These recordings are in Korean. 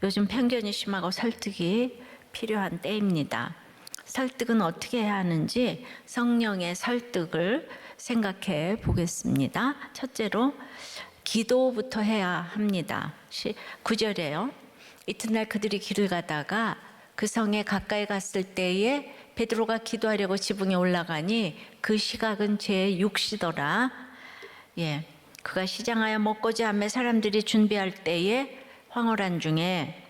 요즘 편견이 심하고 설득이 필요한 때입니다. 설득은 어떻게 해야 하는지 성령의 설득을 생각해 보겠습니다. 첫째로 기도부터 해야 합니다. 9절에요. 이튿날 그들이 길을 가다가 그 성에 가까이 갔을 때에 베드로가 기도하려고 지붕에 올라가니 그 시각은 제6시더라. 그가 시장하여 먹고자 하며 사람들이 준비할 때에 황홀한 중에,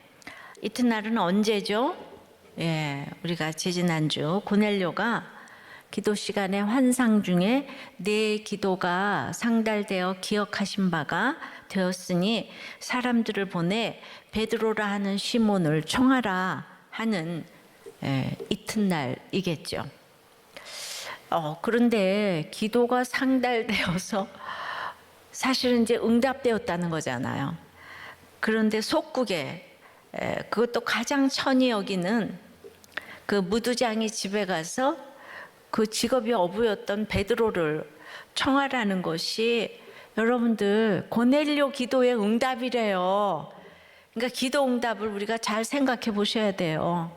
이튿날은 언제죠? 우리가 지지난주 고넬료가 기도 시간에 환상 중에 내 기도가 상달되어 기억하신 바가 되었으니 사람들을 보내 베드로라 하는 시몬을 청하라 하는 이튿날이겠죠. 그런데 기도가 상달되어서 사실은 이제 응답되었다는 거잖아요. 그런데 속국에 그것도 가장 천히 여기는 그 무두장이 집에 가서 그 직업이 어부였던 베드로를 청하라는 것이 여러분들 고넬료 기도의 응답이래요. 그러니까 기도 응답을 우리가 잘 생각해 보셔야 돼요.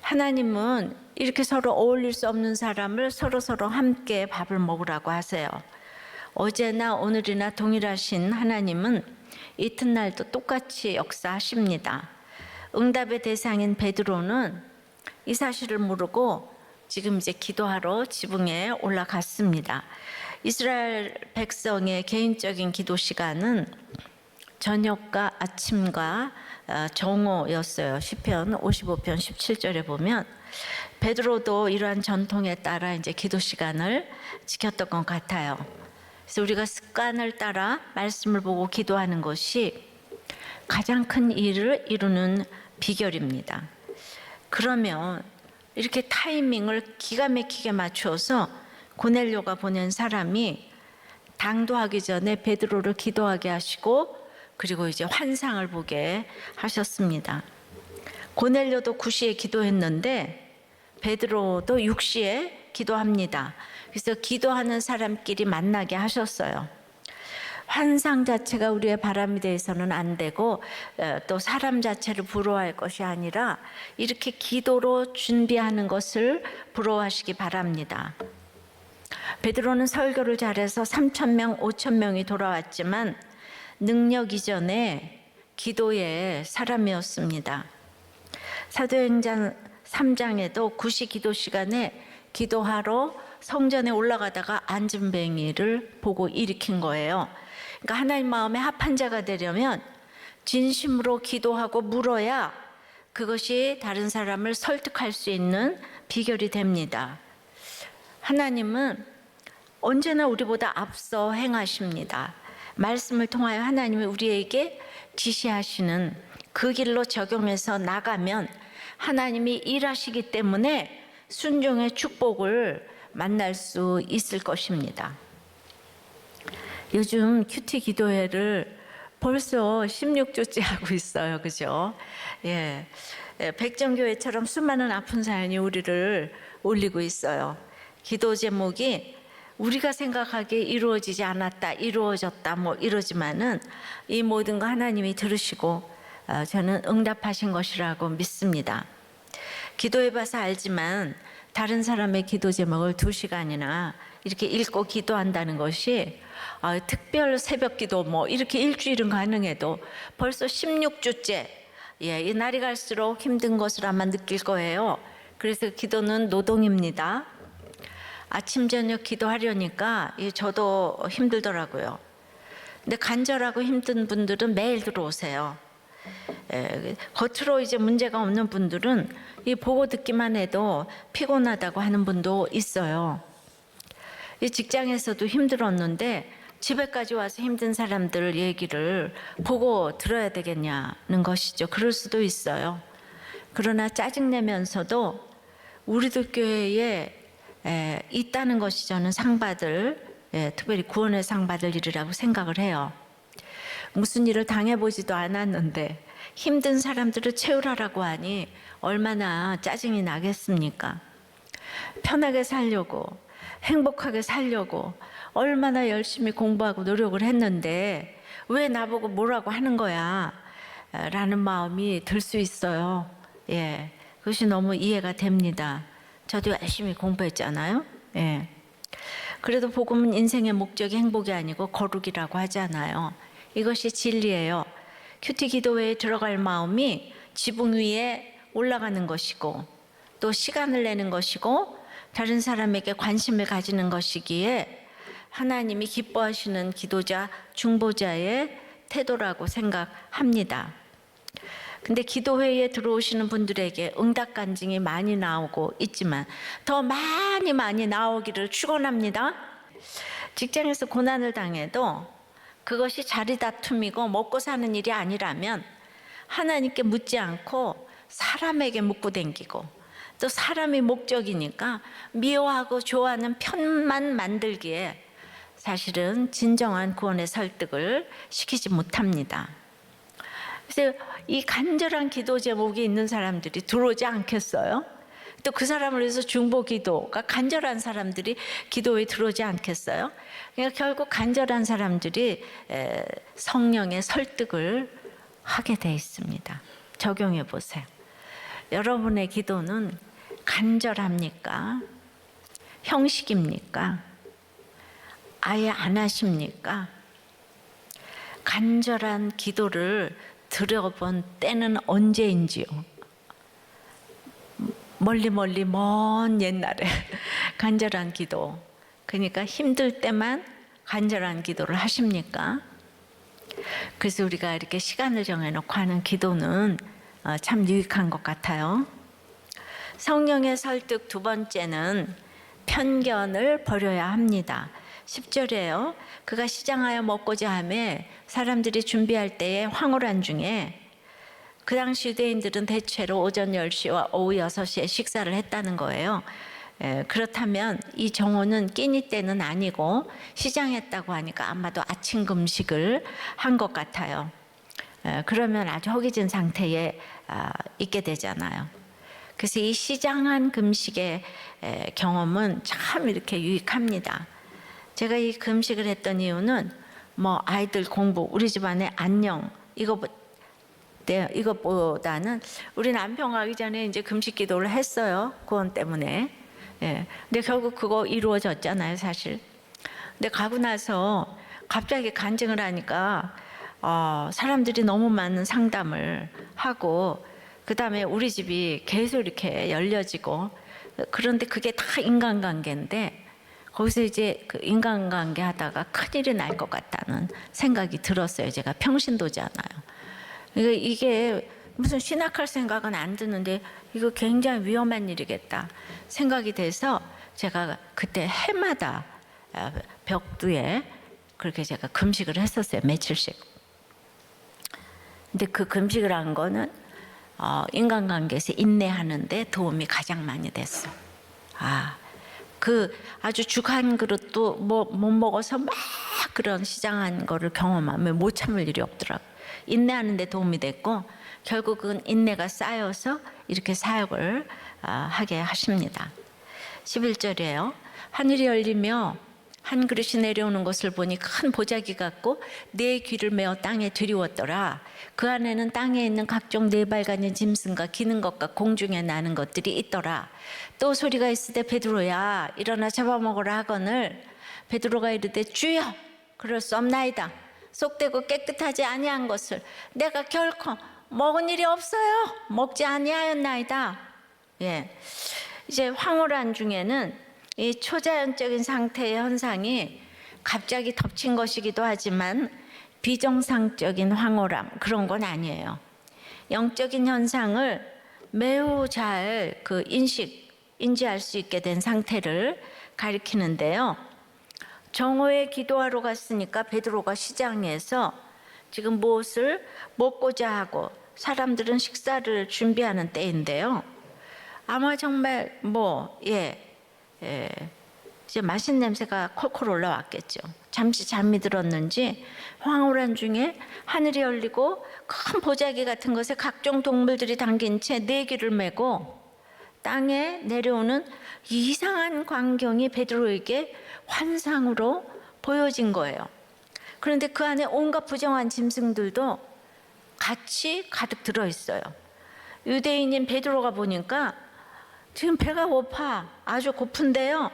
하나님은 이렇게 서로 어울릴 수 없는 사람을 서로 함께 밥을 먹으라고 하세요. 어제나 오늘이나 동일하신 하나님은 이튿날도 똑같이 역사하십니다. 응답의 대상인 베드로는 이 사실을 모르고 지금 이제 기도하러 지붕에 올라갔습니다. 이스라엘 백성의 개인적인 기도 시간은 저녁과 아침과 정오였어요. 시편 55편 17절에 보면 베드로도 이러한 전통에 따라 이제 기도 시간을 지켰던 것 같아요. 그래서 우리가 습관을 따라 말씀을 보고 기도하는 것이 가장 큰 일을 이루는 비결입니다. 그러면 이렇게 타이밍을 기가 막히게 맞추어서 고넬료가 보낸 사람이 당도하기 전에 베드로를 기도하게 하시고 그리고 이제 환상을 보게 하셨습니다. 고넬료도 9시에 기도했는데 베드로도 6시에 기도합니다. 그래서 기도하는 사람끼리 만나게 하셨어요. 환상 자체가 우리의 바람이 되어서는 안 되고 또 사람 자체를 부러워할 것이 아니라 이렇게 기도로 준비하는 것을 부러워하시기 바랍니다. 베드로는 설교를 잘해서 3,000명, 5,000명이 돌아왔지만 능력 이전에 기도의 사람이었습니다. 사도행전 3장에도 9시 기도 시간에 기도하러 성전에 올라가다가 안진뱅이를 보고 일으킨 거예요. 그러니까 하나님 마음에 합한 자가 되려면 진심으로 기도하고 물어야 그것이 다른 사람을 설득할 수 있는 비결이 됩니다. 하나님은 언제나 우리보다 앞서 행하십니다. 말씀을 통하여 하나님이 우리에게 지시하시는 그 길로 적용해서 나가면 하나님이 일하시기 때문에 순종의 축복을 만날 수 있을 것입니다. 요즘 큐티 기도회를 벌써 16주째 하고 있어요. 그죠? 백정교회처럼 수많은 아픈 사연이 우리를 올리고 있어요. 기도 제목이 우리가 생각하기에 이루어지지 않았다, 이루어졌다 이러지만은 이 모든 거 하나님이 들으시고 저는 응답하신 것이라고 믿습니다. 기도해봐서 알지만 다른 사람의 기도 제목을 2시간이나 이렇게 읽고 기도한다는 것이 특별 새벽 기도 이렇게 일주일은 가능해도 벌써 16주째 이 날이 갈수록 힘든 것을 아마 느낄 거예요. 그래서 기도는 노동입니다. 아침 저녁 기도하려니까 저도 힘들더라고요. 근데 간절하고 힘든 분들은 매일 들어오세요. 겉으로 이제 문제가 없는 분들은 이 보고 듣기만 해도 피곤하다고 하는 분도 있어요. 이 직장에서도 힘들었는데 집에까지 와서 힘든 사람들 얘기를 보고 들어야 되겠냐는 것이죠. 그럴 수도 있어요. 그러나 짜증내면서도 우리들 교회에 있다는 것이 저는 상받을, 특별히 구원의 상받을 일이라고 생각을 해요. 무슨 일을 당해보지도 않았는데 힘든 사람들을 채우라고 하니 얼마나 짜증이 나겠습니까? 편하게 살려고, 행복하게 살려고 얼마나 열심히 공부하고 노력을 했는데 왜 나보고 뭐라고 하는 거야? 라는 마음이 들 수 있어요. 예, 그것이 너무 이해가 됩니다. 저도 열심히 공부했잖아요. 예. 그래도 복음은 인생의 목적이 행복이 아니고 거룩이라고 하잖아요. 이것이 진리예요. 큐티 기도회에 들어갈 마음이 지붕 위에 올라가는 것이고 또 시간을 내는 것이고 다른 사람에게 관심을 가지는 것이기에 하나님이 기뻐하시는 기도자, 중보자의 태도라고 생각합니다. 근데 기도회에 들어오시는 분들에게 응답 간증이 많이 나오고 있지만 더 많이 나오기를 축원합니다. 직장에서 고난을 당해도 그것이 자리 다툼이고 먹고 사는 일이 아니라면 하나님께 묻지 않고 사람에게 묻고 댕기고 또 사람이 목적이니까 미워하고 좋아하는 편만 만들기에 사실은 진정한 구원의 설득을 시키지 못합니다. 그래서 이 간절한 기도 제목이 있는 사람들이 들어오지 않겠어요? 또 그 사람을 위해서 중보 기도가 간절한 사람들이 기도에 들어오지 않겠어요? 그러니까 결국 간절한 사람들이 성령의 설득을 하게 돼 있습니다. 적용해 보세요. 여러분의 기도는 간절합니까? 형식입니까? 아예 안 하십니까? 간절한 기도를 들어본 때는 언제인지요? 멀리 먼 옛날에 간절한 기도, 그러니까 힘들 때만 간절한 기도를 하십니까? 그래서 우리가 이렇게 시간을 정해놓고 하는 기도는 참 유익한 것 같아요. 성령의 설득 두 번째는 편견을 버려야 합니다. 10절에요. 그가 시장하여 먹고자 하며 사람들이 준비할 때에 황홀한 중에 그 당시 유대인들은 대체로 오전 10시와 오후 6시에 식사를 했다는 거예요. 그렇다면 이 정오는 끼니 때는 아니고 시장했다고 하니까 아마도 아침 금식을 한 것 같아요. 그러면 아주 허기진 상태에 있게 되잖아요. 그래서 이 시장한 금식의 경험은 참 이렇게 유익합니다. 제가 이 금식을 했던 이유는 뭐 아이들 공부, 우리 집안의 안녕 이것보다는 우리 남편 가기 전에 이제 금식 기도를 했어요. 구원 때문에. 예. 근데 결국 그거 이루어졌잖아요, 사실. 근데 가고 나서 갑자기 간증을 하니까 사람들이 너무 많은 상담을 하고 그 다음에 우리 집이 계속 이렇게 열려지고 그런데 그게 다 인간관계인데 거기서 이제 그 인간관계 하다가 큰일이 날 것 같다는 생각이 들었어요. 제가 평신도잖아요. 이게 무슨 신학할 생각은 안 드는데 이거 굉장히 위험한 일이겠다 생각이 돼서 제가 그때 해마다 벽두에 그렇게 제가 금식을 했었어요. 며칠씩. 근데 그 금식을 한 거는 인간관계에서 인내하는 데 도움이 가장 많이 됐어. 그 아주 죽 한 그릇도 못 먹어서 막 그런 시장한 거를 경험하면 못 참을 일이 없더라고. 인내하는 데 도움이 됐고 결국은 인내가 쌓여서 이렇게 사역을 하게 하십니다. 11절이에요. 하늘이 열리며 한 그릇이 내려오는 것을 보니 큰 보자기 같고 네 귀를 메어 땅에 들이웠더라. 그 안에는 땅에 있는 각종 네 발가진 짐승과 기는 것과 공중에 나는 것들이 있더라. 또 소리가 있으되 베드로야 일어나 잡아먹으라 하거늘 베드로가 이르되 주여 그럴 수 없나이다. 속되고 깨끗하지 아니한 것을 내가 결코 먹은 일이 없어요. 먹지 아니하였나이다. 예, 이제 황홀한 중에는 이 초자연적인 상태의 현상이 갑자기 덮친 것이기도 하지만 비정상적인 황홀함 그런 건 아니에요. 영적인 현상을 매우 잘 인지할 수 있게 된 상태를 가리키는데요. 정오에 기도하러 갔으니까 베드로가 시장에서 지금 무엇을 먹고자 하고 사람들은 식사를 준비하는 때인데요. 아마 정말 이제 맛있는 냄새가 콜콜 올라왔겠죠. 잠시 잠이 들었는지 황홀한 중에 하늘이 열리고 큰 보자기 같은 것에 각종 동물들이 담긴 채 네 귀를 메고 땅에 내려오는 이상한 광경이 베드로에게 환상으로 보여진 거예요. 그런데 그 안에 온갖 부정한 짐승들도 같이 가득 들어 있어요. 유대인인 베드로가 보니까 지금 배가 고파, 아주 고픈데요.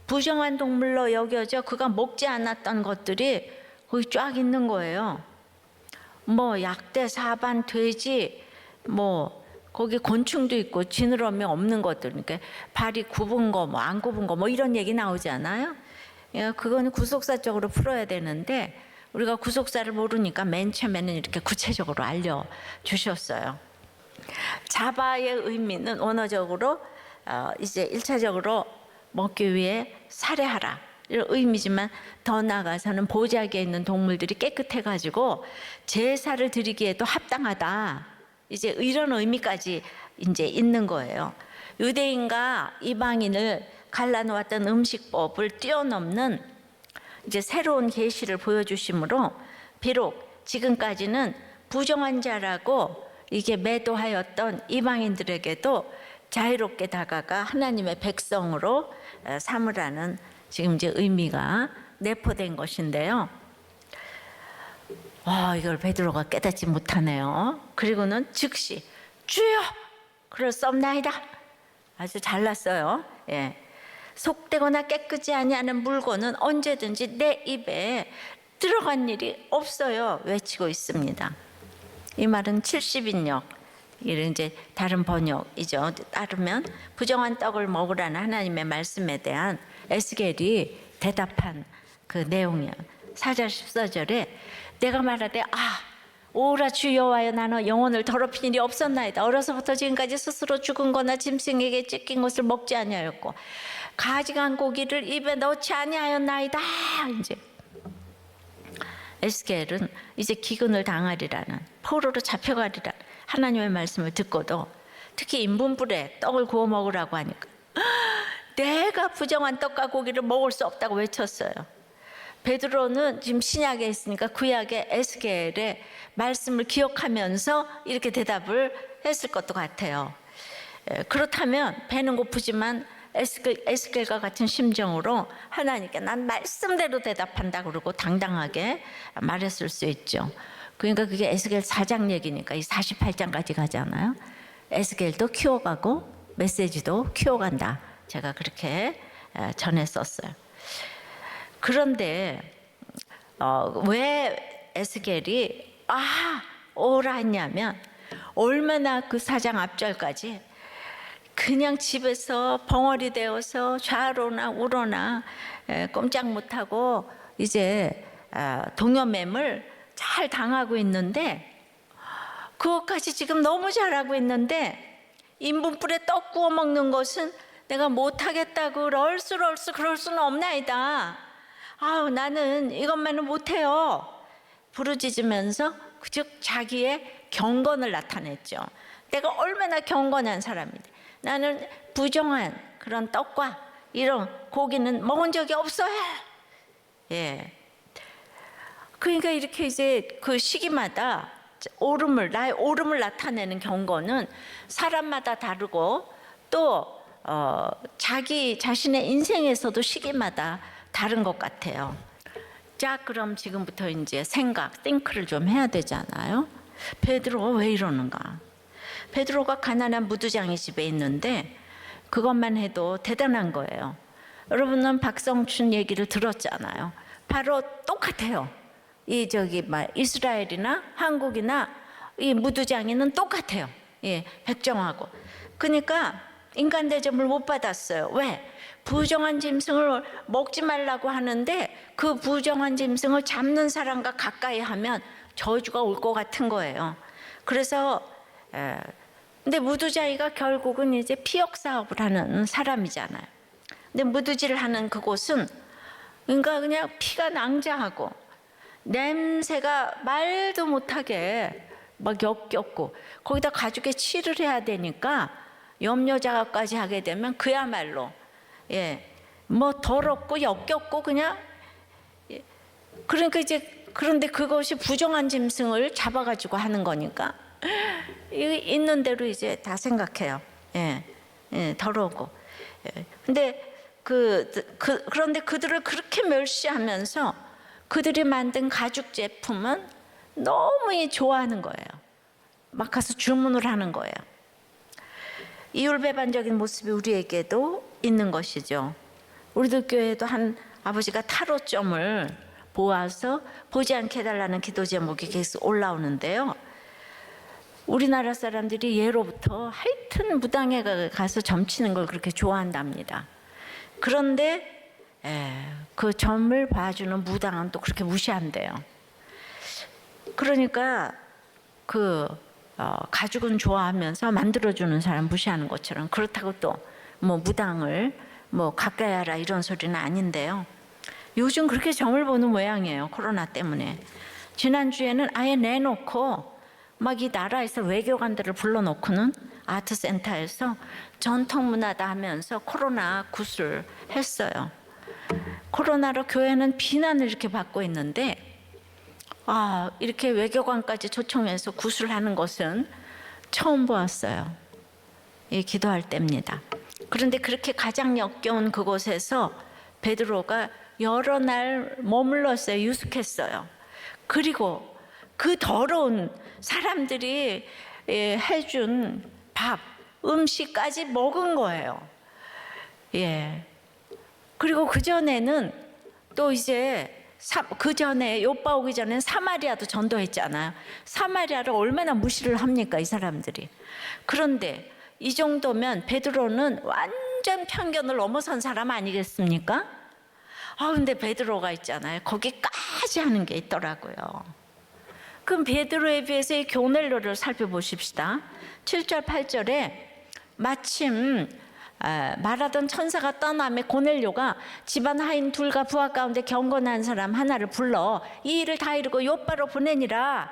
부정한 동물로 여겨져 그가 먹지 않았던 것들이 거기 쫙 있는 거예요. 뭐 약대, 사반, 돼지, 뭐 거기 곤충도 있고 지느러미 없는 것들, 그러니까 발이 굽은 거, 뭐 안 굽은 거, 뭐 이런 얘기 나오지 않아요? 그거는 구속사적으로 풀어야 되는데 우리가 구속사를 모르니까 맨 처음에는 이렇게 구체적으로 알려주셨어요. 자바의 의미는 원어적으로 이제 1차적으로 먹기 위해 살해하라 이런 의미지만, 더 나아가서는 보자기에 있는 동물들이 깨끗해가지고 제사를 드리기에도 합당하다, 이제 이런 의미까지 이제 있는 거예요. 유대인과 이방인을 갈라놓았던 음식법을 뛰어넘는 이제 새로운 계시를 보여주심으로 비록 지금까지는 부정한 자라고 이게 매도하였던 이방인들에게도 자유롭게 다가가 하나님의 백성으로 삼으라는 지금 이제 의미가 내포된 것인데요. 이걸 베드로가 깨닫지 못하네요. 그리고는 즉시 주여 그럴싸옵나이다. 아주 잘났어요. 예. 속되거나 깨끗이 아니하는 물건은 언제든지 내 입에 들어간 일이 없어요 외치고 있습니다. 이 말은 70인역, 이런 이제 다른 번역이죠. 따르면 부정한 떡을 먹으라는 하나님의 말씀에 대한 에스겔이 대답한 그 내용이에요. 4절 14절에 내가 말하되 오라 주 여호와여, 나는 영혼을 더럽힌 일이 없었나이다. 어려서부터 지금까지 스스로 죽은 거나 짐승에게 찢긴 것을 먹지 아니하였고 가증한 고기를 입에 넣지 아니하였나이다. 이제 에스겔은 이제 기근을 당하리라는, 포로로 잡혀가리라는 하나님의 말씀을 듣고도 특히 인분불에 떡을 구워 먹으라고 하니까 내가 부정한 떡과 고기를 먹을 수 없다고 외쳤어요. 베드로는 지금 신약에 있으니까 구약의 에스겔의 말씀을 기억하면서 이렇게 대답을 했을 것도 같아요. 그렇다면 배는 고프지만 에스겔과 같은 심정으로 하나님께 난 말씀대로 대답한다 그러고 당당하게 말했을 수 있죠. 그러니까 그게 에스겔 4장 얘기니까 이 48장까지 가잖아요. 에스겔도 키워가고 메시지도 키워간다, 제가 그렇게 전했었어요. 그런데 왜 에스겔이 오라 했냐면, 얼마나 그 4장 앞절까지 그냥 집에서 벙어리 되어서 좌로나 우로나 꼼짝 못하고 이제 동여매물 잘 당하고 있는데, 그것까지 지금 너무 잘하고 있는데 인분불에 떡 구워 먹는 것은 내가 못하겠다고 럴수 그럴 수는 없나이다. 나는 이것만은 못해요. 부르짖으면서 즉 자기의 경건을 나타냈죠. 내가 얼마나 경건한 사람인데 나는 부정한 그런 떡과 이런 고기는 먹은 적이 없어요. 예. 그러니까 이렇게 이제 그 시기마다 나의 오름을 나타내는 경건은 사람마다 다르고 또 자기 자신의 인생에서도 시기마다 다른 것 같아요. 자, 그럼 지금부터 이제 띵크를 좀 해야 되잖아요. 베드로가 왜 이러는가? 베드로가 가난한 무두장의 집에 있는데 그것만 해도 대단한 거예요. 여러분은 박성춘 얘기를 들었잖아요. 바로 똑같아요. 이스라엘이나 한국이나 이 무두장이는 똑같아요. 예, 백정하고. 그러니까 인간 대접을 못 받았어요. 왜? 부정한 짐승을 먹지 말라고 하는데 그 부정한 짐승을 잡는 사람과 가까이 하면 저주가 올 것 같은 거예요. 그래서 근데 무두자이가 결국은 이제 피역 사업을 하는 사람이잖아요. 근데 무두질을 하는 그곳은 그러니까 그냥 피가 낭자하고 냄새가 말도 못하게 막 역겹고, 거기다 가죽에 칠을 해야 되니까 염료 작업까지 하게 되면 그야말로 뭐 더럽고 역겹고 그냥 그러니까 이제, 그런데 그것이 부정한 짐승을 잡아가지고 하는 거니까 있는 대로 이제 다 생각해요. 더러우고. 근데 그런데 그들을 그렇게 멸시하면서 그들이 만든 가죽 제품은 너무 좋아하는 거예요. 막 가서 주문을 하는 거예요. 이율배반적인 모습이 우리에게도 있는 것이죠. 우리들 교회에도 한 아버지가 타로점을 보아서 보지 않게 해달라는 기도 제목이 계속 올라오는데요. 우리나라 사람들이 예로부터 하여튼 무당에 가서 점치는 걸 그렇게 좋아한답니다. 그런데 그 점을 봐주는 무당은 또 그렇게 무시한대요. 그러니까 가죽은 좋아하면서 만들어주는 사람 무시하는 것처럼, 그렇다고 또 뭐 무당을 뭐 가까이 하라 이런 소리는 아닌데요. 요즘 그렇게 점을 보는 모양이에요. 코로나 때문에. 지난주에는 아예 내놓고 막 이 나라에서 외교관들을 불러놓고는 아트센터에서 전통문화다 하면서 코로나 굿을 했어요. 코로나로 교회는 비난을 이렇게 받고 있는데 이렇게 외교관까지 초청해서 굿을 하는 것은 처음 보았어요. 기도할 때입니다. 그런데 그렇게 가장 역겨운 그곳에서 베드로가 여러 날 머물렀어요. 유숙했어요. 그리고 그 더러운 사람들이 해준 밥, 음식까지 먹은 거예요. 그리고 그전에는 또 이제 그 전에 요빠 오기 전에는 사마리아도 전도했잖아요. 사마리아를 얼마나 무시를 합니까, 이 사람들이. 그런데 이 정도면 베드로는 완전 편견을 넘어선 사람 아니겠습니까? 근데 베드로가 있잖아요. 거기까지 하는 게 있더라고요. 그럼 베드로에 비해서 이 고넬료를 살펴보십시다. 7절 8절에 마침 말하던 천사가 떠남에 고넬료가 집안 하인 둘과 부하 가운데 경건한 사람 하나를 불러 이 일을 다 이루고 요빠로 보내니라.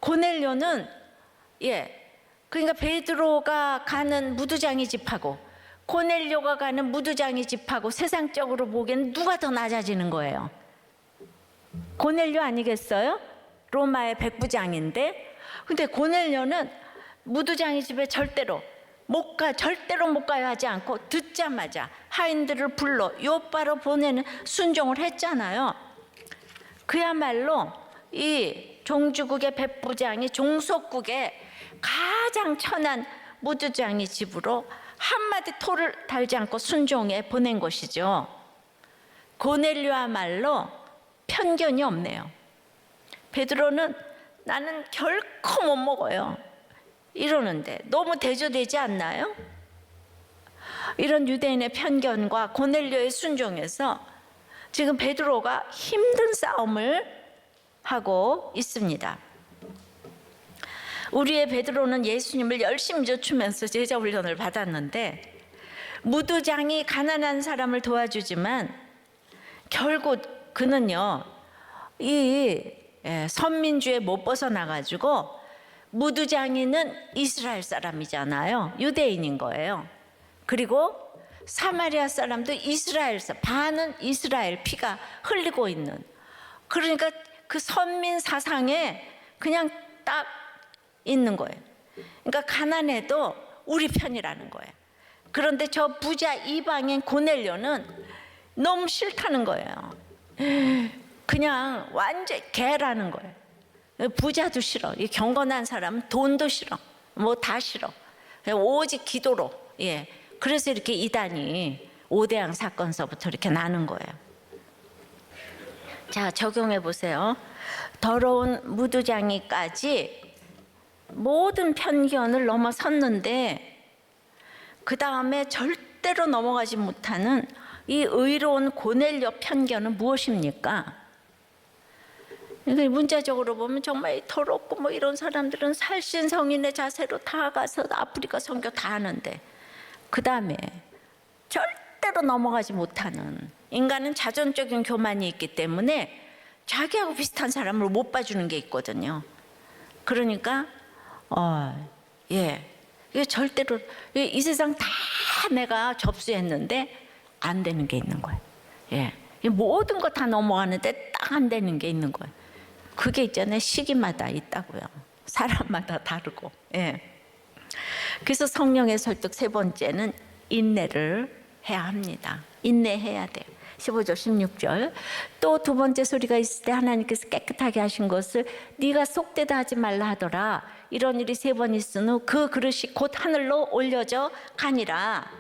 고넬료는 그러니까 베드로가 가는 무두장이 집하고 고넬료가 가는 무두장이 집하고 세상적으로 보기엔 누가 더 낮아지는 거예요? 고넬료 아니겠어요? 로마의 백부장인데. 근데 고넬료는 무두장이 집에 절대로 못 가야 하지 않고 듣자마자 하인들을 불러 요빠로 보내는 순종을 했잖아요. 그야말로 이 종주국의 백부장이 종속국의 가장 천한 무두장이 집으로 한마디 토를 달지 않고 순종해 보낸 것이죠. 고넬료야말로 편견이 없네요. 베드로는 나는 결코 못 먹어요 이러는데 너무 대조되지 않나요? 이런 유대인의 편견과 고넬료의 순종에서 지금 베드로가 힘든 싸움을 하고 있습니다. 우리의 베드로는 예수님을 열심히 좇으면서 제자 훈련을 받았는데 무두장이 가난한 사람을 도와주지만 결국 그는요 이 선민주에 못 벗어나가지고 무두장이는 이스라엘 사람이잖아요. 유대인인 거예요. 그리고 사마리아 사람도 이스라엘 반은 이스라엘 피가 흘리고 있는, 그러니까 그 선민 사상에 그냥 딱 있는 거예요. 그러니까 가난해도 우리 편이라는 거예요. 그런데 저 부자 이방인 고넬료는 너무 싫다는 거예요. 그냥 완전 개라는 거예요. 부자도 싫어. 이 경건한 사람은 돈도 싫어. 뭐 다 싫어. 오직 기도로. 그래서 이렇게 이단이 오대양 사건서부터 이렇게 나는 거예요. 자, 적용해 보세요. 더러운 무두장이까지 모든 편견을 넘어섰는데 그 다음에 절대로 넘어가지 못하는 이 의로운 고넬료 편견은 무엇입니까? 문자적으로 보면 정말 더럽고 뭐 이런 사람들은 살신성인의 자세로 다 가서 아프리카 선교 다 하는데 그 다음에 절대로 넘어가지 못하는, 인간은 자존적인 교만이 있기 때문에 자기하고 비슷한 사람을 못 봐주는 게 있거든요. 그러니까 이게 절대로 이 세상 다 내가 접수했는데 안 되는 게 있는 거예요. 모든 거 다 넘어가는데 딱 안 되는 게 있는 거예요. 그게 있잖아요. 시기마다 있다고요. 사람마다 다르고. 그래서 성령의 설득 세 번째는 인내를 해야 합니다. 인내해야 돼요. 15절 16절. 또 두 번째 소리가 있을 때 하나님께서 깨끗하게 하신 것을 네가 속되다 하지 말라 하더라. 이런 일이 3번 있은 후 그 그릇이 곧 하늘로 올려져 가니라.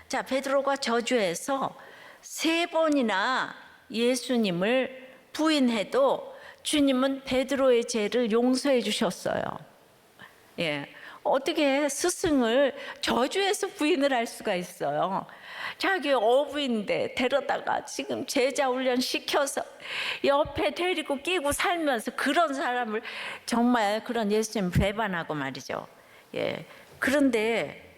자, 베드로가 저주해서 3번이나 예수님을 부인해도 주님은 베드로의 죄를 용서해 주셨어요. 예. 어떻게 스승을 저주해서 부인을 할 수가 있어요? 자기 어부인데 데려다가 지금 제자 훈련 시켜서 옆에 데리고 끼고 살면서 그런 사람을 정말 그런 예수님 배반하고 말이죠. 예. 그런데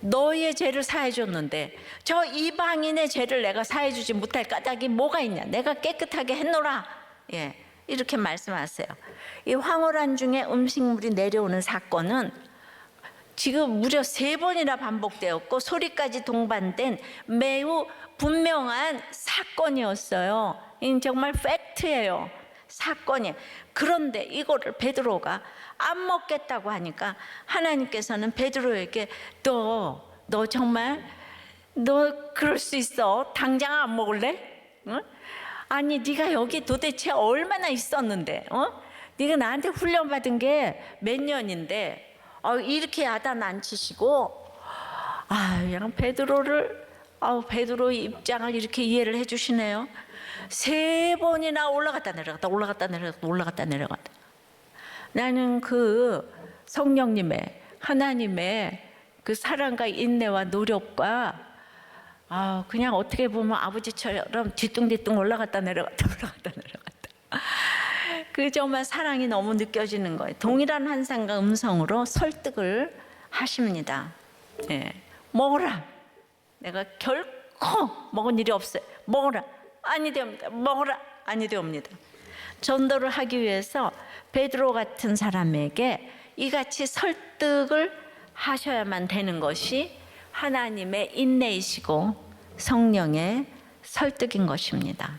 너의 죄를 사해 줬는데 저 이방인의 죄를 내가 사해 주지 못할 까닭이 뭐가 있냐? 내가 깨끗하게 했노라. 예. 이렇게 말씀하세요. 이 황홀한 중에 음식물이 내려오는 사건은 지금 무려 3번이나 반복되었고 소리까지 동반된 매우 분명한 사건이었어요. 정말 팩트예요. 사건이에요. 그런데 이거를 베드로가 안 먹겠다고 하니까 하나님께서는 베드로에게 너 정말 너 그럴 수 있어? 당장 안 먹을래? 응? 아니 네가 여기 도대체 얼마나 있었는데 네가 나한테 훈련받은 게 몇 년인데 이렇게 야단 안 치시고 그냥 베드로의 입장을 이렇게 이해를 해주시네요. 3번이나 올라갔다 내려갔다 올라갔다 내려갔다 올라갔다 내려갔다. 나는 그 성령님의 하나님의 그 사랑과 인내와 노력과 그냥 어떻게 보면 아버지처럼 뒤뚱뒤뚱 올라갔다 내려갔다 올라갔다 내려갔다. 그 정말 사랑이 너무 느껴지는 거예요. 동일한 환상과 음성으로 설득을 하십니다. 예. 먹어라. 내가 결코 먹은 일이 없어요. 먹어라. 아니 되옵니다. 먹어라. 아니 되옵니다. 전도를 하기 위해서 베드로 같은 사람에게 이같이 설득을 하셔야만 되는 것이 하나님의 인내이시고 성령의 설득인 것입니다.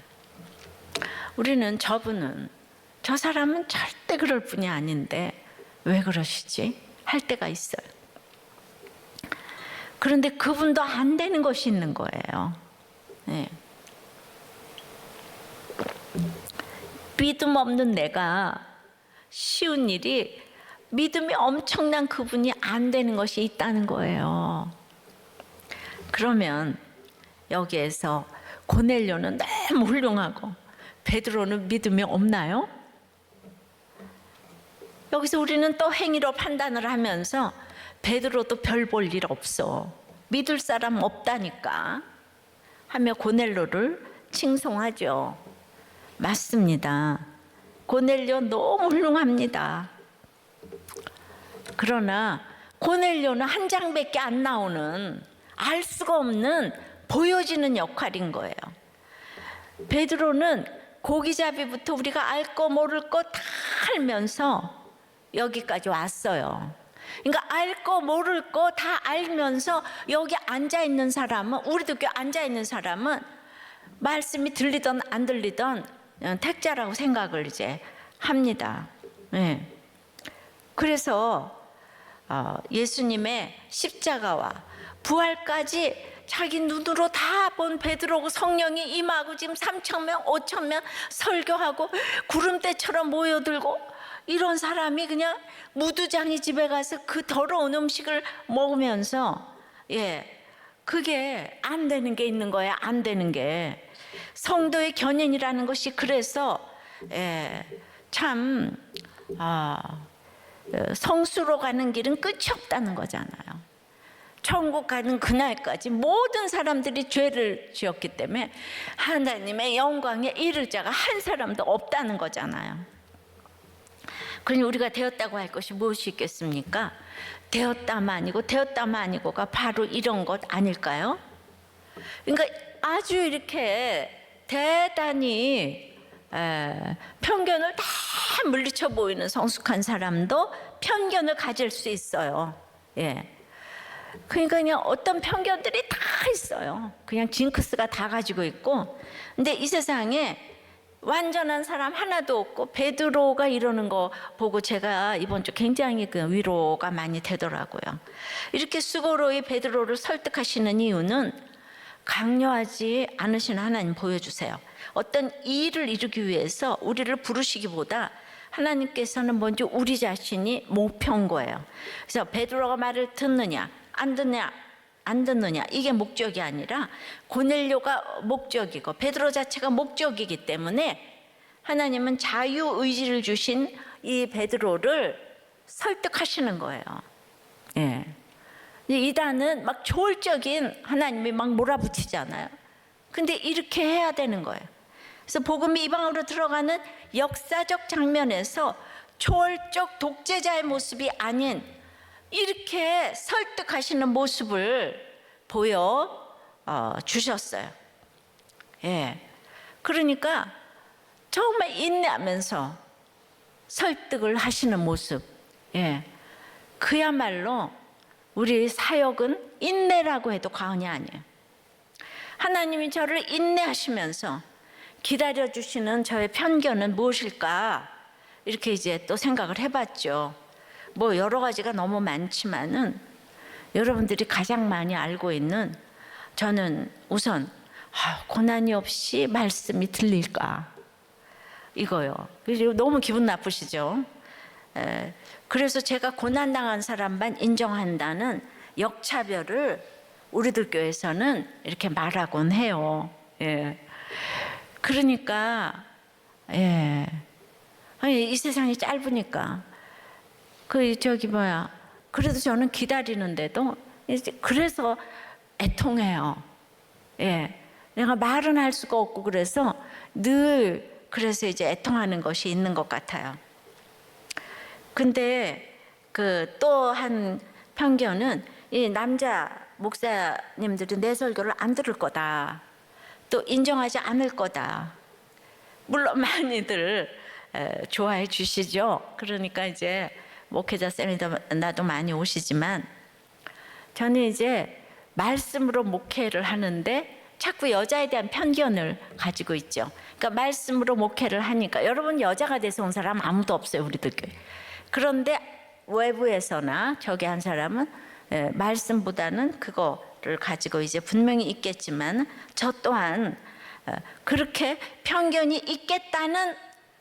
우리는 저 사람은 절대 그럴 분이 아닌데 왜 그러시지? 할 때가 있어요. 그런데 그분도 안 되는 것이 있는 거예요. 네. 믿음 없는 내가 쉬운 일이 믿음이 엄청난 그분이 안 되는 것이 있다는 거예요. 그러면 여기에서 고넬료는 너무 훌륭하고 베드로는 믿음이 없나요? 여기서 우리는 또 행위로 판단을 하면서 베드로도 별 볼 일 없어. 믿을 사람 없다니까 하며 고넬료를 칭송하죠. 맞습니다. 고넬료 너무 훌륭합니다. 그러나 고넬료는 한 장밖에 안 나오는 알 수가 없는 보여지는 역할인 거예요. 베드로는 고기잡이부터 우리가 알 거 모를 거 다 알면서 여기까지 왔어요. 그러니까 알 거 모를 거 다 알면서 여기 앉아 있는 사람은 우리도 여기 앉아 있는 사람은 말씀이 들리던 안 들리던 택자라고 생각을 이제 합니다. 네. 그래서 예수님의 십자가와 부활까지 자기 눈으로 다 본 베드로고 성령이 임하고 지금 3,000명, 5,000명 설교하고 구름대처럼 모여들고 이런 사람이 그냥 무두장이 집에 가서 그 더러운 음식을 먹으면서 그게 안 되는 게 있는 거예요. 안 되는 게 성도의 견인이라는 것이 그래서 참 성수로 가는 길은 끝이 없다는 거잖아요. 천국 가는 그날까지 모든 사람들이 죄를 지었기 때문에 하나님의 영광에 이를 자가 한 사람도 없다는 거잖아요. 그러니 우리가 되었다고 할 것이 무엇이 있겠습니까? 되었다만 아니고가 바로 이런 것 아닐까요? 그러니까 아주 이렇게 대단히 편견을 다 물리쳐 보이는 성숙한 사람도 편견을 가질 수 있어요. 그러니까 그냥 어떤 편견들이 다 있어요. 그냥 징크스가 다 가지고 있고. 근데 이 세상에 완전한 사람 하나도 없고 베드로가 이러는 거 보고 제가 이번 주 굉장히 그 위로가 많이 되더라고요. 이렇게 수고로이 베드로를 설득하시는 이유는 강요하지 않으시는 하나님 보여주세요. 어떤 일을 이루기 위해서 우리를 부르시기보다 하나님께서는 먼저 우리 자신이 목표인 거예요. 그래서 베드로가 말을 듣느냐 안 듣느냐 이게 목적이 아니라 고넬료가 목적이고 베드로 자체가 목적이기 때문에 하나님은 자유의지를 주신 이 베드로를 설득하시는 거예요. 예. 이단은 막 초월적인 하나님이 막 몰아붙이잖아요. 근데 이렇게 해야 되는 거예요. 그래서 복음이 이방으로 들어가는 역사적 장면에서 초월적 독재자의 모습이 아닌 이렇게 설득하시는 모습을 보여 주셨어요. 예. 그러니까 정말 인내하면서 설득을 하시는 모습. 예. 그야말로 우리 사역은 인내라고 해도 과언이 아니에요. 하나님이 저를 인내하시면서 기다려주시는 저의 편견은 무엇일까? 이렇게 이제 또 생각을 해봤죠. 뭐 여러 가지가 너무 많지만은 여러분들이 가장 많이 알고 있는 저는 우선 고난이 없이 말씀이 들릴까? 이거요. 너무 기분 나쁘시죠? 그래서 제가 고난당한 사람만 인정한다는 역차별을 우리들 교회에서는 이렇게 말하곤 해요. 예. 그러니까 아니, 이 세상이 짧으니까 그래도 저는 기다리는데도 그래서 애통해요. 예. 내가 말은 할 수가 없고 그래서 그래서 이제 애통하는 것이 있는 것 같아요. 근데 또 한 편견은 이 남자 목사님들이 내 설교를 안 들을 거다. 또 인정하지 않을 거다. 물론 많이들 좋아해 주시죠. 그러니까 이제 목회자 세미나도 많이 오시지만 저는 이제 말씀으로 목회를 하는데 자꾸 여자에 대한 편견을 가지고 있죠. 그러니까 말씀으로 목회를 하니까 여러분 여자가 돼서 온 사람 아무도 없어요, 우리들 교회. 그런데 외부에서나 저기 한 사람은 말씀보다는 그거를 가지고 이제 분명히 있겠지만 저 또한 그렇게 편견이 있겠다는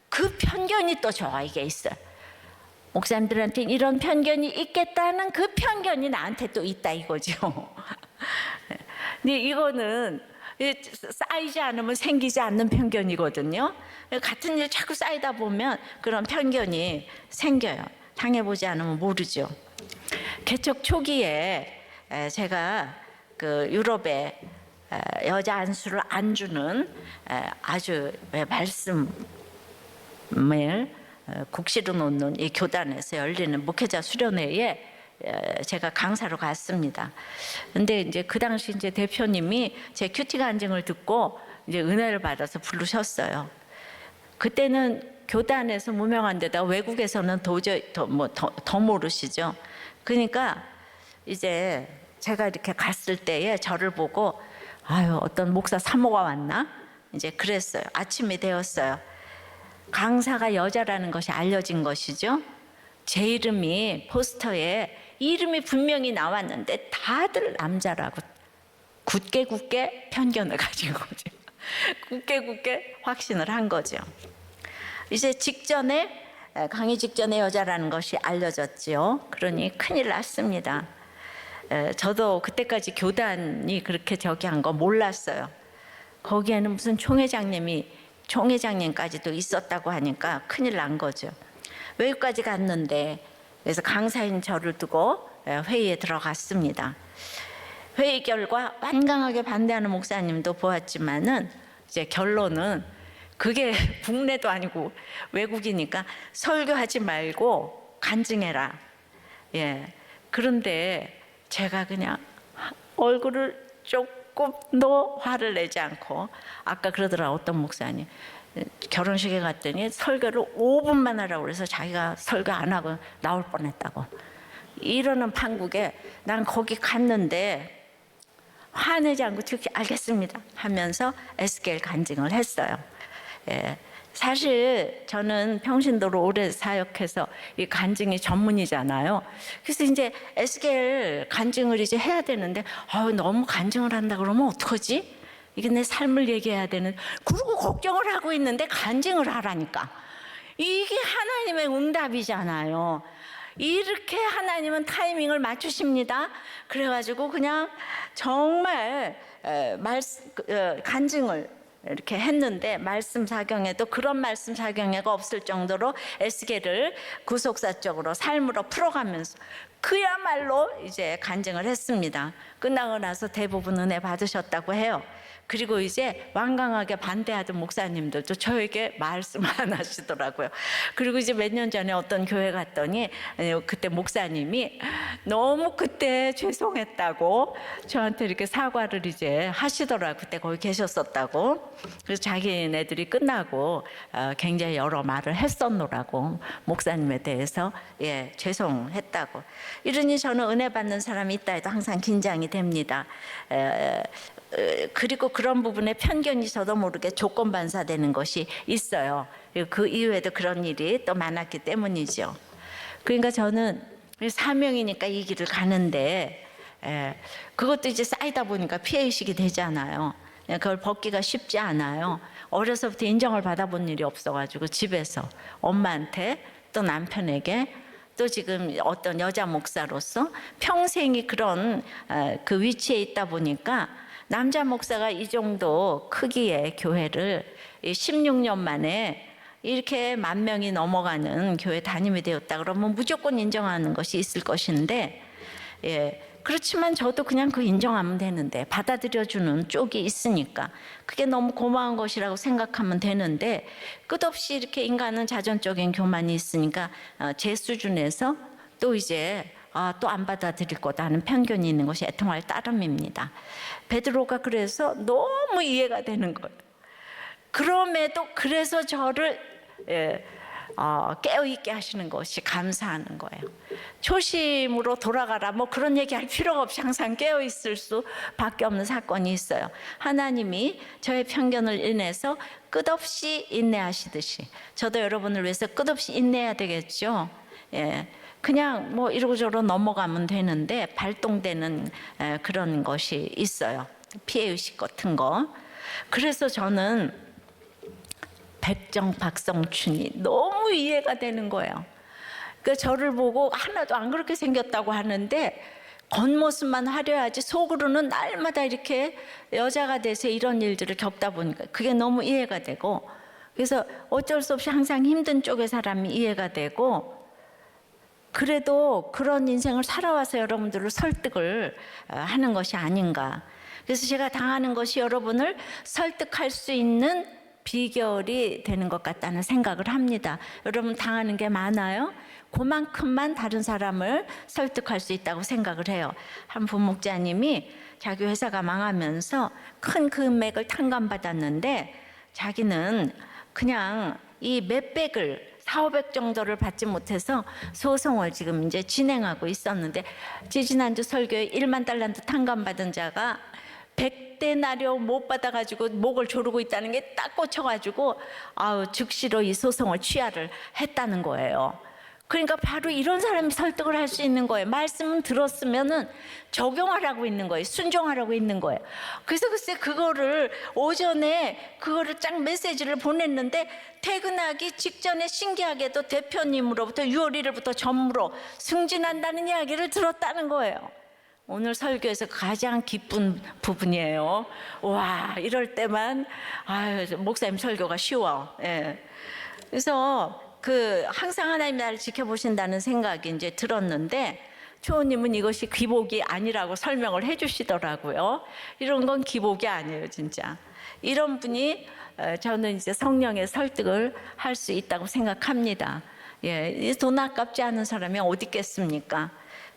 그 편견이 또 저에게 있어요. 목사님들한테 이런 편견이 있겠다는 그 편견이 나한테 또 있다 이거죠. 근데 이거는 쌓이지 않으면 생기지 않는 편견이거든요. 같은 일 자꾸 쌓이다 보면 그런 편견이 생겨요. 당해보지 않으면 모르죠. 개척 초기에 제가 유럽에 여자 안수를 안 주는 아주 말씀을 국시로 놓는 이 교단에서 열리는 목회자 수련회에 제가 강사로 갔습니다. 근데 이제 그 당시 이제 대표님이 제 큐티 간증을 듣고 이제 은혜를 받아서 부르셨어요. 그때는 교단에서 무명한 데다 외국에서는 도저히 더 모르시죠. 그러니까 이제 제가 이렇게 갔을 때에 저를 보고 어떤 목사 사모가 왔나? 이제 그랬어요. 아침이 되었어요. 강사가 여자라는 것이 알려진 것이죠. 제 이름이 포스터에 이름이 분명히 나왔는데 다들 남자라고 굳게 편견을 가진 거죠. 굳게 확신을 한 거죠. 이제 강의 직전에 여자라는 것이 알려졌죠. 그러니 큰일 났습니다. 저도 그때까지 교단이 그렇게 저기 한 거 몰랐어요. 거기에는 무슨 총회장님까지도 있었다고 하니까 큰일 난 거죠. 외국까지 갔는데 그래서 강사인 저를 두고 회의에 들어갔습니다. 회의 결과 완강하게 반대하는 목사님도 보았지만은 이제 결론은 그게 국내도 아니고 외국이니까 설교하지 말고 간증해라. 예. 그런데 제가 그냥 얼굴을 조금도 화를 내지 않고 아까 그러더라 어떤 목사님 결혼식에 갔더니 설교를 5분만 하라고 그래서 자기가 설교 안 하고 나올 뻔했다고 이러는 판국에 난 거기 갔는데 화내지 않고 알겠습니다 하면서 SKL 간증을 했어요. 예, 사실 저는 평신도로 오래 사역해서 이 간증이 전문이잖아요. 그래서 이제 에스겔 간증을 이제 해야 되는데 너무 간증을 한다 그러면 어떡하지? 이게 내 삶을 얘기해야 되는, 그리고 걱정을 하고 있는데 간증을 하라니까. 이게 하나님의 응답이잖아요. 이렇게 하나님은 타이밍을 맞추십니다. 그래가지고 그냥 정말 간증을 이렇게 했는데, 말씀 사경에도 그런 말씀 사경회가 없을 정도로 에스겔을 구속사적으로 삶으로 풀어가면서 그야말로 이제 간증을 했습니다. 끝나고 나서 대부분 은혜 받으셨다고 해요. 그리고 이제 완강하게 반대하던 목사님들도 저에게 말씀 안 하시더라고요. 그리고 이제 몇 년 전에 어떤 교회 갔더니 그때 목사님이 너무 그때 죄송했다고 저한테 이렇게 사과를 이제 하시더라고요. 그때 거기 계셨었다고. 그래서 자기네들이 끝나고 굉장히 여러 말을 했었노라고, 목사님에 대해서 죄송했다고. 이러니 저는 은혜 받는 사람이 있다 해도 항상 긴장이 됩니다. 그리고 그런 부분에 편견이 저도 모르게 조건반사되는 것이 있어요. 그 이후에도 그런 일이 또 많았기 때문이죠. 그러니까 저는 사명이니까 이 길을 가는데 그것도 이제 쌓이다 보니까 피해의식이 되잖아요. 그걸 벗기가 쉽지 않아요. 어려서부터 인정을 받아본 일이 없어가지고 집에서 엄마한테 또 남편에게 또 지금 어떤 여자 목사로서 평생이 그런 그 위치에 있다 보니까, 남자 목사가 이 정도 크기의 교회를 16년 만에 이렇게 10,000명이 넘어가는 교회 담임이 되었다 그러면 무조건 인정하는 것이 있을 것인데, 그렇지만 저도 그냥 그 인정하면 되는데, 받아들여주는 쪽이 있으니까 그게 너무 고마운 것이라고 생각하면 되는데, 끝없이 이렇게 인간은 자존적인 교만이 있으니까 제 수준에서 또 이제 또 안 받아들일 거다 하는 편견이 있는 것이 애통할 따름입니다. 베드로가 그래서 너무 이해가 되는 거예요. 그럼에도 그래서 저를 깨어있게 하시는 것이 감사하는 거예요. 초심으로 돌아가라 뭐 그런 얘기할 필요가 없이 항상 깨어있을 수밖에 없는 사건이 있어요. 하나님이 저의 편견을 인해서 끝없이 인내하시듯이 저도 여러분을 위해서 끝없이 인내해야 되겠죠. 그냥 뭐 이러고저러고 넘어가면 되는데 발동되는 그런 것이 있어요. 피해의식 같은 거. 그래서 저는 백정 박성춘이 너무 이해가 되는 거예요. 그러니까 저를 보고 하나도 안 그렇게 생겼다고 하는데 겉모습만 화려하지 속으로는 날마다 이렇게 여자가 돼서 이런 일들을 겪다 보니까 그게 너무 이해가 되고, 그래서 어쩔 수 없이 항상 힘든 쪽의 사람이 이해가 되고, 그래도 그런 인생을 살아와서 여러분들을 설득을 하는 것이 아닌가. 그래서 제가 당하는 것이 여러분을 설득할 수 있는 비결이 되는 것 같다는 생각을 합니다. 여러분 당하는 게 많아요. 그만큼만 다른 사람을 설득할 수 있다고 생각을 해요. 한 부목자님이 자기 회사가 망하면서 큰 금액을 탕감받았는데 자기는 그냥 이 몇백을 4,500 정도를 받지 못해서 소송을 지금 이제 진행하고 있었는데, 지지난주 설교에 1만 달란트 탕감받은 자가 100데나리온 못 받아가지고 목을 조르고 있다는 게 딱 꽂혀가지고 즉시로 이 소송을 취하를 했다는 거예요. 그러니까 바로 이런 사람이 설득을 할 수 있는 거예요. 말씀은 들었으면은 적용하라고 있는 거예요. 순종하라고 있는 거예요. 그래서 글쎄 그거를 오전에 그거를 쫙 메시지를 보냈는데 퇴근하기 직전에 신기하게도 대표님으로부터 6월 1일부터 전무로 승진한다는 이야기를 들었다는 거예요. 오늘 설교에서 가장 기쁜 부분이에요. 와, 이럴 때만 목사님 설교가 쉬워. 그래서 항상 하나님 나를 지켜보신다는 생각이 이제 들었는데, 초호님은 이것이 기복이 아니라고 설명을 해주시더라고요. 이런 건 기복이 아니에요, 진짜. 이런 분이 저는 이제 성령의 설득을 할 수 있다고 생각합니다. 돈 아깝지 않은 사람이 어디 있겠습니까?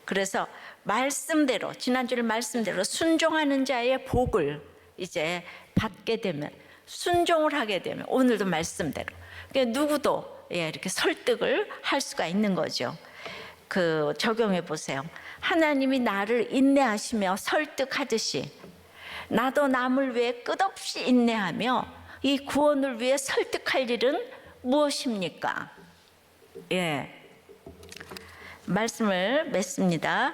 그래서 말씀대로, 지난주에 말씀대로 순종하는 자의 복을 이제 받게 되면, 순종을 하게 되면 오늘도 말씀대로 그러니까 누구도 이렇게 설득을 할 수가 있는 거죠. 적용해 보세요. 하나님이 나를 인내하시며 설득하듯이 나도 남을 위해 끝없이 인내하며 이 구원을 위해 설득할 일은 무엇입니까? 예. 말씀을 맺습니다.